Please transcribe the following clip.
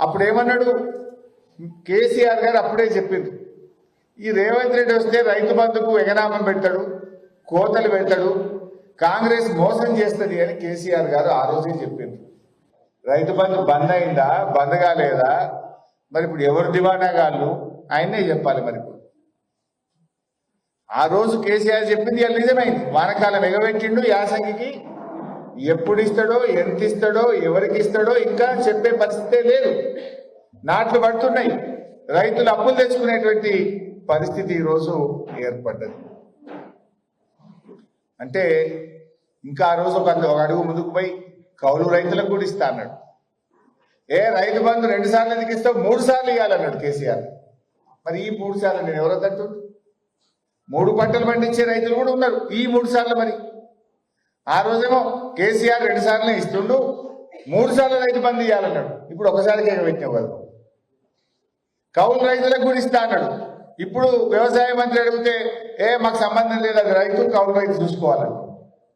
అప్పుడు ఏమన్నాడు కేసీఆర్ గారు అప్పుడే చెప్పింది ఈ రేవంత్ రెడ్డి వస్తే రైతు బంధుకు ఎగనామం పెడతాడు, కోతలు పెడతాడు, కాంగ్రెస్ మోసం చేస్తుంది అని కేసీఆర్ గారు ఆ రోజే చెప్పింది. రైతు బంధు బంద్ అయిందా, బంద్ కాలేదా, మరి ఇప్పుడు ఎవరు దివానాగాళ్ళు ఆయనే చెప్పాలి. మరి ఆ రోజు కేసీఆర్ చెప్పింది అది నిజమైంది. వానకాలం ఎగబెట్టిండు, యాసంగికి ఎప్పుడు ఇస్తాడో, ఎంత ఇస్తాడో, ఎవరికి ఇస్తాడో ఇంకా చెప్పే పరిస్థితే లేదు. నాట్లు పడుతున్నాయి, రైతులు అప్పులు తెచ్చుకునేటువంటి పరిస్థితి ఈరోజు ఏర్పడ్డది. అంటే ఇంకా ఆ రోజు ఒక అడుగు ముందుకు పోయి కౌలు రైతులకు కూడా ఇస్తా అన్నాడు. రైతు బంధు 2 సార్లు ఎందుకు ఇస్తావు, 3 సార్లు ఇవ్వాలన్నాడు కేసీఆర్. మరి ఈ 3 సార్లు నేను ఎవరో తట్టు 3 పంటలు పండించే రైతులు కూడా ఉన్నారు. ఈ 3 సార్లు మరి ఆ రోజేమో కేసీఆర్ 2 సార్లే ఇస్తుండు, 3 సార్లు రైతు బంధు ఇవ్వాలన్నాడు. ఇప్పుడు ఒకసారికి ఎగబెట్టినావు కదా. కౌలు రైతులకు కూడా ఇస్తా అన్నాడు. ఇప్పుడు వ్యవసాయ మంత్రి అడిగితే మాకు సంబంధం లేదు, అది రైతు కౌలు రైతు చూసుకోవాలన్నాడు.